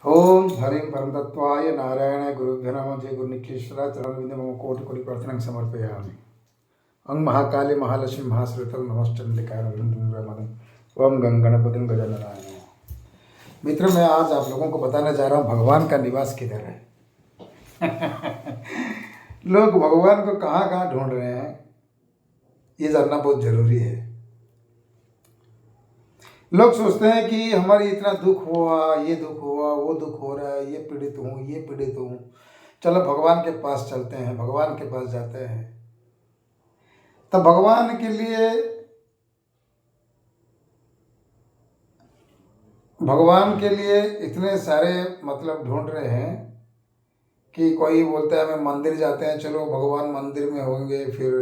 ओम हरिं परमतत्त्वाय नारायण गुरुभ्यो नमः। जय गुरु निखिलेश्वरा चरणविंदे मम कोटि कोटि प्रार्थनां समर्पयामि। अंग महाकाली महालक्ष्मी महाश्रुतम नमश्चंडिकाय नमः। ओम गं गणपतिं गजाननाय नमः। मित्र, मैं आज आप लोगों को बताने जा रहा हूँ भगवान का निवास किधर है। लोग भगवान को कहाँ कहाँ ढूंढ रहे हैं, ये जानना बहुत जरूरी है। लोग सोचते हैं कि हमारी इतना दुख हुआ, ये दुख हुआ, वो दुख हो रहा है, ये पीड़ित हूँ, ये पीड़ित हूँ, चलो भगवान के पास चलते हैं, भगवान के पास जाते हैं। तो भगवान के लिए इतने सारे मतलब ढूंढ रहे हैं कि कोई बोलता है मैं मंदिर जाते हैं, चलो भगवान मंदिर में होंगे, फिर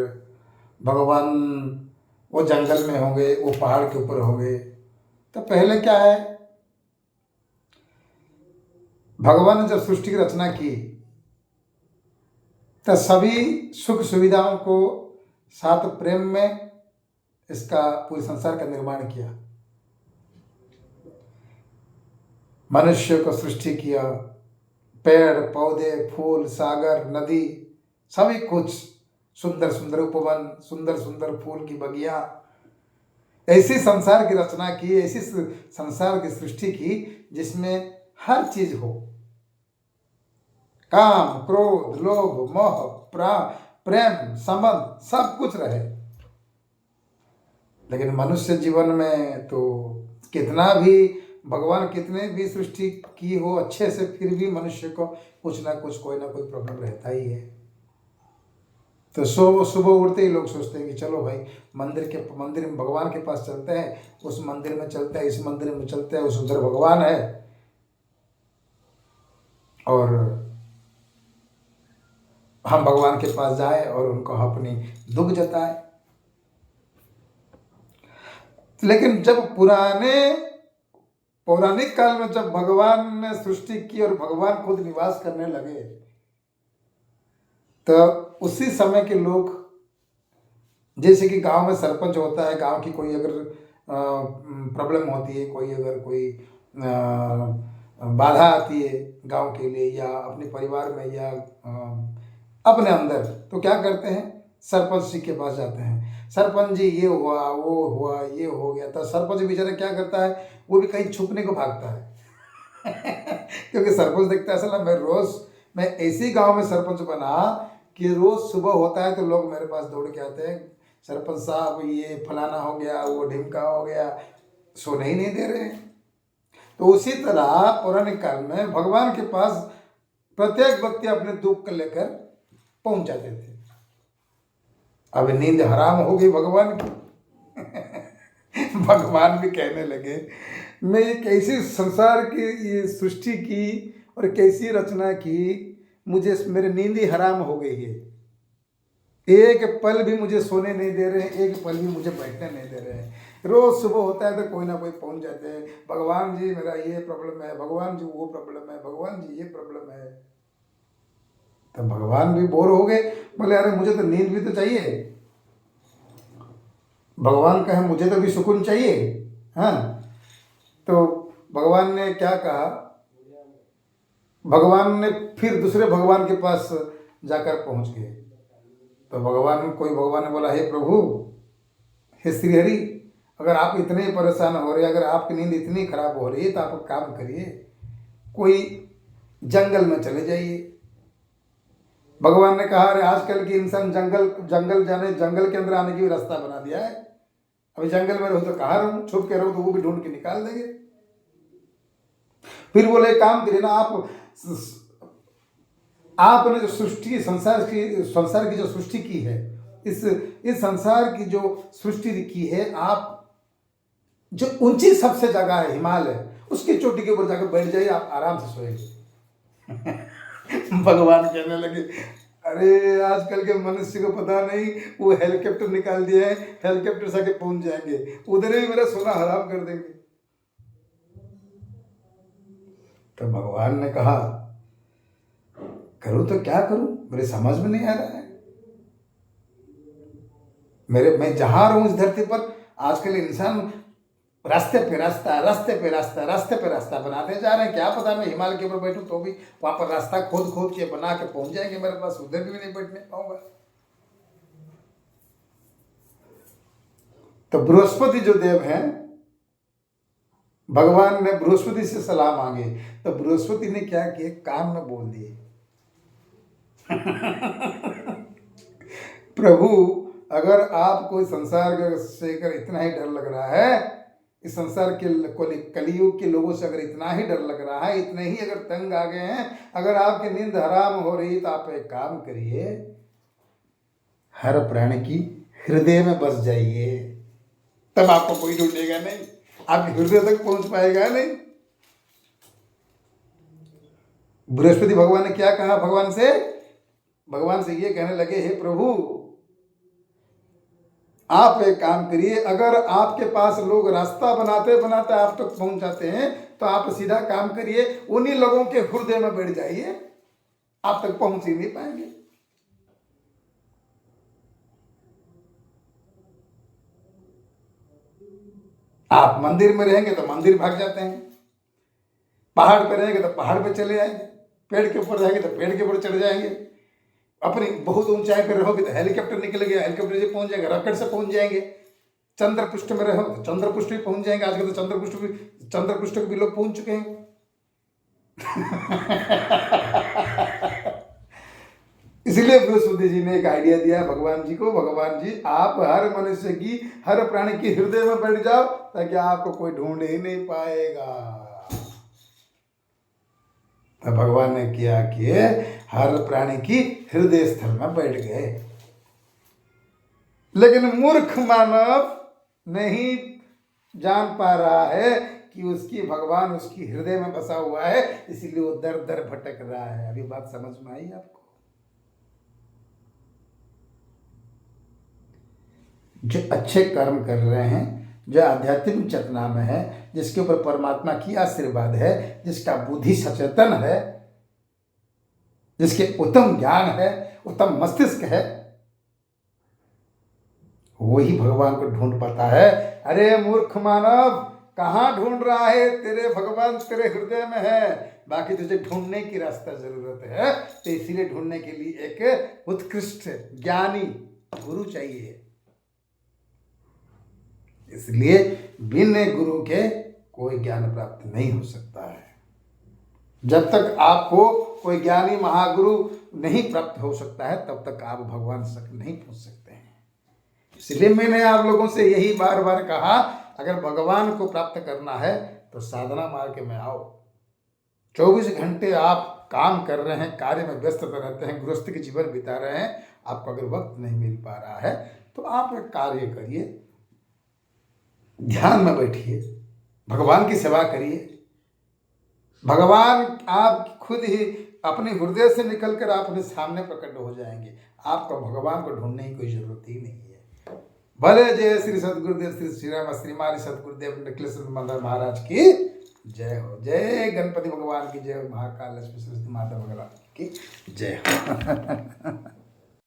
भगवान वो जंगल में होंगे, वो पहाड़ के ऊपर होंगे। तो पहले क्या है, भगवान ने जब सृष्टि की रचना की तो सभी सुख सुविधाओं को साथ प्रेम में इसका पूरे संसार का निर्माण किया। मनुष्य को सृष्टि किया, पेड़ पौधे, फूल, सागर, नदी, सभी कुछ, सुंदर सुंदर उपवन, सुंदर सुंदर फूल की बगिया, ऐसी संसार की रचना की, ऐसी संसार की सृष्टि की जिसमें हर चीज हो, काम, क्रोध, लोभ, मोह, प्रेम, संबंध, सब कुछ रहे। लेकिन मनुष्य जीवन में तो कितना भी भगवान कितने भी सृष्टि की हो अच्छे से, फिर भी मनुष्य को कुछ ना कुछ, कोई ना कोई प्रॉब्लम रहता ही है। तो सुबह उठते ही लोग सोचते हैं कि चलो भाई मंदिर में भगवान के पास चलते हैं, उस मंदिर में चलते हैं, इस मंदिर में चलते हैं, उस उधर भगवान है, और हम भगवान के पास जाए और उनको अपनी दुख जताए। लेकिन जब पौराणिक काल में जब भगवान ने सृष्टि की और भगवान खुद निवास करने लगे, तो उसी समय के लोग, जैसे कि गांव में सरपंच होता है, गांव की कोई अगर प्रॉब्लम होती है, कोई अगर कोई बाधा आती है गांव के लिए या अपने परिवार में या अपने अंदर, तो क्या करते हैं, सरपंच जी के पास जाते हैं। सरपंच जी ये हुआ, वो हुआ, ये हो गया। तो सरपंच बेचारा क्या करता है, वो भी कहीं छुपने को भागता है। क्योंकि सरपंच देखता है साला मैं ऐसी गांव में सरपंच बना कि रोज सुबह होता है तो लोग मेरे पास दौड़ के आते हैं, सरपंच साहब ये फलाना हो गया, वो ढिमका हो गया, सोने ही नहीं दे रहे। तो उसी तरह पौराणिक काल में भगवान के पास प्रत्येक व्यक्ति अपने दुख को लेकर पहुंच जाते थे। अब नींद हराम हो गई भगवान की। भगवान भी कहने लगे मैं एक ऐसी संसार की ये सृष्टि की और कैसी रचना की, मुझे मेरी नींद ही हराम हो गई है। एक पल भी मुझे सोने नहीं दे रहे हैं, एक पल भी मुझे बैठने नहीं दे रहे हैं। रोज सुबह होता है तो कोई ना कोई पहुंच जाते हैं, भगवान जी मेरा ये प्रॉब्लम है, भगवान जी वो प्रॉब्लम है, भगवान जी ये प्रॉब्लम है। तो भगवान भी बोर हो गए, बोले अरे मुझे तो नींद भी तो चाहिए। भगवान कहे मुझे तो भी सुकून चाहिए। हाँ, तो भगवान ने क्या कहा, भगवान ने फिर दूसरे भगवान के पास जाकर पहुंच गए। तो भगवान ने बोला, हे प्रभु, हे श्री हरि, अगर आप इतने परेशान हो रहे, अगर आपकी नींद इतनी खराब हो रही है तो आप काम करिए, कोई जंगल में चले जाइए। भगवान ने कहा अरे आजकल की इंसान जंगल के अंदर आने की भी रास्ता बना दिया है। अभी जंगल में रहूं तो कहाँ रहूं, छुप के रहूं तो वो भी ढूंढ के निकाल देंगे। फिर बोले काम करिए ना, आपने जो सृष्टि संसार की जो सृष्टि की है, इस संसार की जो सृष्टि की है, आप जो ऊंची सबसे जगह है हिमालय, उसकी चोटी के ऊपर जाकर बैठ जाइए, आप आराम से सोएंगे। भगवान कहने लगे अरे आजकल के मनुष्य को पता नहीं, वो हेलीकॉप्टर निकाल दिया है, हेलीकॉप्टर से आके पहुंच जाएंगे, उधर ही मेरा सोना हराम कर देंगे। तो भगवान ने कहा करूं तो क्या करूं, मेरे समझ में नहीं आ रहा है। मैं जहां रहूं इस धरती पर, आजकल इंसान रास्ते पे रास्ता, रास्ते पे रास्ता, रास्ते पे रास्ता बनाते जा रहे हैं। क्या पता मैं हिमालय के ऊपर बैठूं तो भी वहां पर रास्ता खोद खोद के बना के पहुंच जाएंगे मेरे पास, उधर भी नहीं बैठने पाऊंगा। तो बृहस्पति जो देव हैं, भगवान ने बृहस्पति से सलाह मांगे तो बृहस्पति ने क्या किए, कान में बोल दिए प्रभु अगर आपको संसार से अगर इतना ही डर लग रहा है, इस संसार के कलियुग के लोगों से अगर इतना ही डर लग रहा है, इतने ही अगर तंग आ गए हैं, अगर आपकी नींद हराम हो रही तो आप एक काम करिए, हर प्राणी की हृदय में बस जाइए, तब आपको कोई ढूंढेगा नहीं, आपके हृदय तक पहुंच पाएगा नहीं। बृहस्पति भगवान ने क्या कहा, भगवान से ये कहने लगे, हे प्रभु आप एक काम करिए, अगर आपके पास लोग रास्ता बनाते बनाते आप तक पहुंच जाते हैं तो आप सीधा काम करिए, उन्हीं लोगों के हृदय में बैठ जाइए, आप तक पहुंच ही नहीं पाएंगे। आप मंदिर में रहेंगे तो मंदिर भाग जाते हैं, पहाड़ पे रहेंगे तो पहाड़ पे चले जाएंगे, पेड़ के ऊपर रहेंगे तो पेड़ के ऊपर चढ़ जाएंगे, अपनी बहुत ऊंचाई पर रहोगे तो हेलीकॉप्टर निकल गया, हेलीकॉप्टर से पहुंच जाएंगे, रॉकेट से पहुंच जाएंगे, चंद्रपृष्ठ में रहो तो चंद्रपृष्ठ भी पहुंच जाएंगे, आजकल तो चंद्रपृष्ठ को भी लोग पहुंच चुके हैं इसलिए बृहस्पति जी ने एक आइडिया दिया भगवान जी को, भगवान जी आप हर मनुष्य की, हर प्राणी की हृदय में बैठ जाओ ताकि आपको कोई ढूंढ ही नहीं पाएगा। तो भगवान ने किया कि हर प्राणी की हृदय स्थल में बैठ गए, लेकिन मूर्ख मानव नहीं जान पा रहा है कि उसकी भगवान उसकी हृदय में बसा हुआ है, इसीलिए वो दर दर भटक रहा है। अभी बात समझ में आई आपको? जो अच्छे कर्म कर रहे हैं, जो आध्यात्मिक चेतना में है, जिसके ऊपर परमात्मा की आशीर्वाद है, जिसका बुद्धि सचेतन है, जिसके उत्तम ज्ञान है, उत्तम मस्तिष्क है, वही भगवान को ढूंढ पाता है। अरे मूर्ख मानव, कहाँ ढूंढ रहा है? तेरे भगवान तेरे हृदय में है, बाकी तुझे ढूंढने की रास्ता जरूरत है। तो इसीलिए ढूंढने के लिए एक उत्कृष्ट ज्ञानी गुरु चाहिए। इसलिए बिना गुरु के कोई ज्ञान प्राप्त नहीं हो सकता है। जब तक आपको कोई ज्ञानी महागुरु नहीं प्राप्त हो सकता है, तब तक आप भगवान तक नहीं पहुंच सकते हैं। इसलिए मैंने आप लोगों से यही बार बार कहा, अगर भगवान को प्राप्त करना है तो साधना मार्ग में आओ। 24 घंटे आप काम कर रहे हैं, कार्य में व्यस्त रहते हैं, गृहस्थ के जीवन बिता रहे हैं, आपको अगर वक्त नहीं मिल पा रहा है तो आप एक कार्य करिए, ध्यान में बैठिए, भगवान की सेवा करिए। भगवान आप खुद ही अपने हृदय से निकलकर अपने सामने प्रकट हो जाएंगे। आपको भगवान को ढूंढने की कोई जरूरत ही नहीं है। भले जय श्री सदगुरुदेव श्री श्री राम श्रीमारी सदगुरुदेव निखिलेश्वर महाराज की जय हो। जय गणपति भगवान की जय, महाकाल लक्ष्मी सरस्वती माता भगवान की जय हो।